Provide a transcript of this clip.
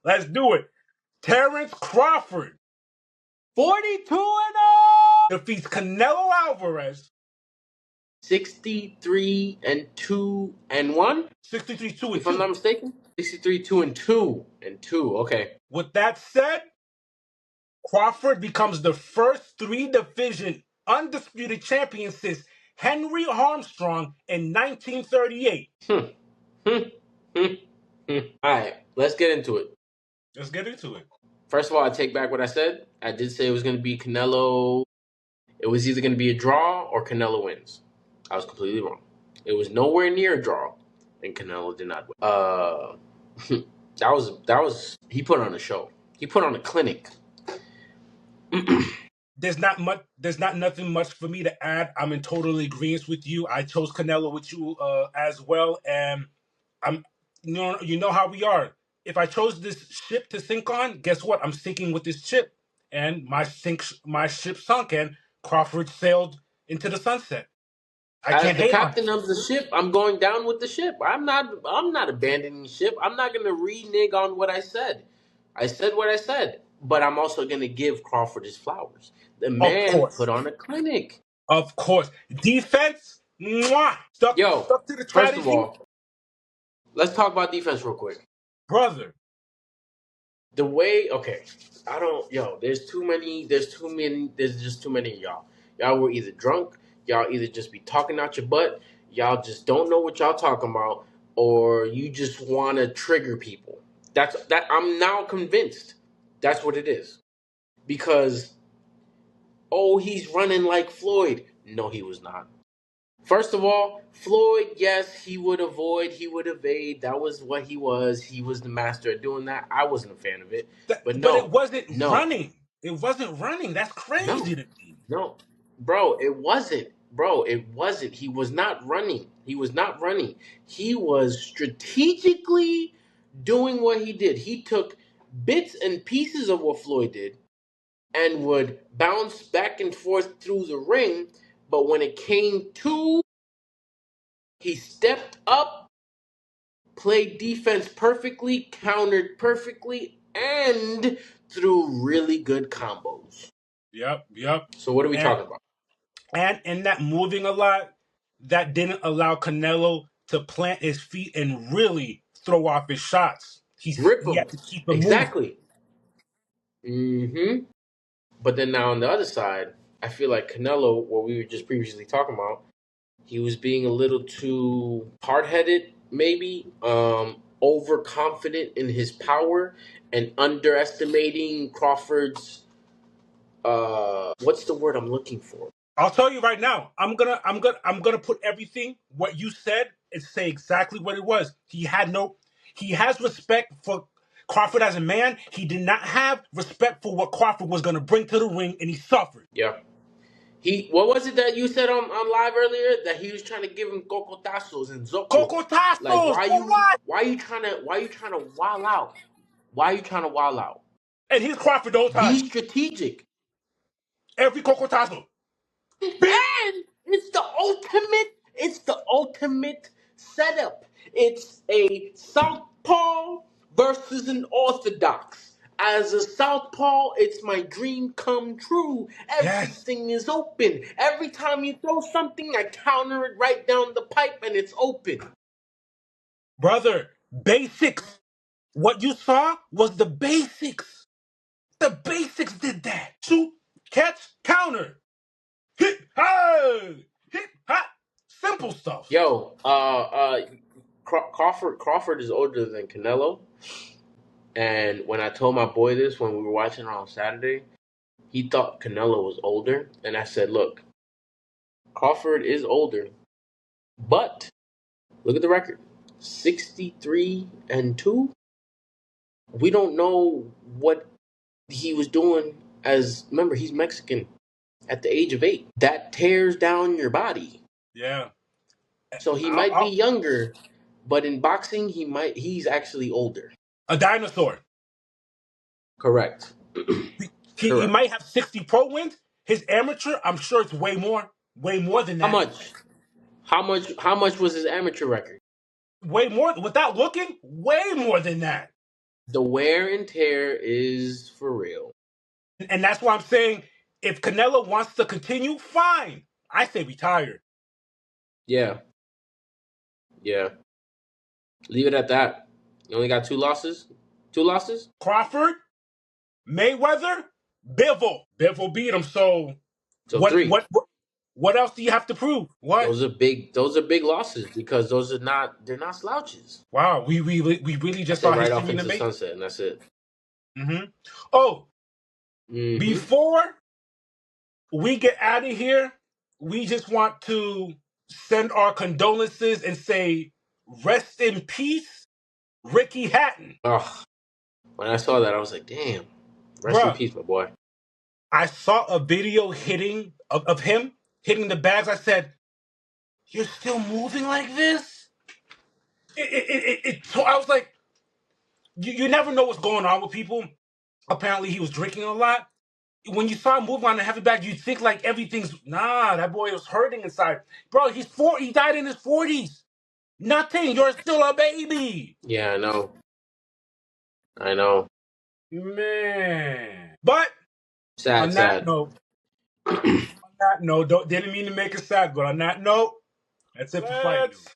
Let's do it. Terrence Crawford 42-0. defeats Canelo Alvarez 63-2-1. 63-2 and If I'm 2. not mistaken, 63-2-2. Okay. With that said, Crawford becomes the first three-division undisputed champion since Henry Armstrong in 1938. Hmm. All right, let's get into it. Let's get into it. First of all, I take back what I said. I did say it was going to be Canelo. It was either going to be a draw or Canelo wins. I was completely wrong. It was nowhere near a draw, and Canelo did not win. That was he put on a show. He put on a clinic. There's not nothing much for me to add. I'm in total agreement with you. I chose Canelo with you as well, and I'm you know how we are. If I chose this ship to sink on, guess what? I'm sinking with this ship, and my ship sunk, and Crawford sailed into the sunset. I As can't the hate on captain of the ship, I'm going down with the ship. I'm not abandoning the ship. I'm not gonna renege on what I said. I said what I said, but I'm also gonna give Crawford his flowers. The it. Of man put course, on a clinic. of course. Defense, mwah, Yo, stuck to the first of strategy, all, let's talk about defense real quick. brother. The way, okay, I don't, yo, there's just too many of y'all. Y'all were either drunk, y'all either just be talking out your butt, y'all just don't know what y'all talking about, or you just want to trigger people. I'm now convinced that's what it is. Because, oh, he's running like Floyd. No, he was not. First of all, Floyd, yes, he would avoid, he would evade. That was what he was. He was the master at doing that. I wasn't a fan of it. But But it no, wasn't no, running. It wasn't running. That's no, crazy to me. no. Bro, it wasn't. Bro, it wasn't. He was not running. He was not running. He was strategically doing what he did. He took bits and pieces of what Floyd did and would bounce back and forth through the ring. But when it came to, he stepped up, played defense perfectly, countered perfectly, and threw really good combos. Yep. So what are we And talking about? and in that moving a lot, that didn't allow Canelo to plant his feet and really throw off his shots. Rip He them. had to keep them moving. Exactly. Mm-hmm. But then now on the other side, I feel like Canelo, what we were just previously talking about, he was being a little too hard-headed, maybe, overconfident in his power and underestimating Crawford's what's the word I'm looking for? I'll tell you right now. I'm gonna put everything what you said and say exactly what it was. He has respect for Crawford as a man. He did not have respect for what Crawford was gonna bring to the ring, and he suffered. Yeah. What was it that you said on live earlier that he was trying to give him cocotazos and zoclos? Like Cocotazos for what? why you trying to wild out? Why are you trying to wild out? And he's Crawford the whole Be time. strategic. Every cocotazo. Bing! And it's the ultimate setup. It's a southpaw versus an orthodox. As a southpaw, it's my dream come true. Yes, Everything is open. Every time you throw something, I counter it right down the pipe and it's open. brother. Basics. What you saw was the basics. The basics did that. Shoot, catch, counter. Hit, hey! Hit, hot. Simple stuff. Yo, Crawford is older than Canelo. And when I told my boy this when we were watching it on Saturday, he thought Canelo was older. And I said, look, Crawford is older, but look at the record 63-2. We don't know what he was doing remember, he's Mexican at the age of 8. That tears down your body. Yeah. So he might be younger, but in boxing, he's actually older. A dinosaur. Correct. He might have 60 pro wins. His amateur, I'm sure it's way more than How that. much? How much was his amateur record? Way more, without looking, way more than that. The wear and tear is for real. And that's why I'm saying if Canelo wants to continue, fine. I say retired. Yeah, yeah. Leave it at that. You only got two losses. Two losses. Crawford, Mayweather, Bivol. Bivol beat him. So So what? three. What else do you have to prove? What? Those are big. Those are big losses because those are not. They're not slouches. Wow, we really I just said saw right off history in the into the making. sunset, and that's it. Oh, Mm-hmm. before we get out of here, we just want to send our condolences and say rest in peace, Ricky Hatton. Oh, when I saw that, I was like, "Damn, rest in Bruh, peace, my boy." I saw a video of him hitting the bags. I said, "You're still moving like this?" So I was like, you never know what's going on with people. Apparently, he was drinking a lot. When you saw him moving on the heavy bag, you think like everything's nah. That boy was hurting inside, bro. He's 4. He died in his 40s. Nothing. You're still a baby, Yeah, I know. I know. man. But Sad, on that sad. note, didn't mean to make it sad. But on that note, that's it for fight news.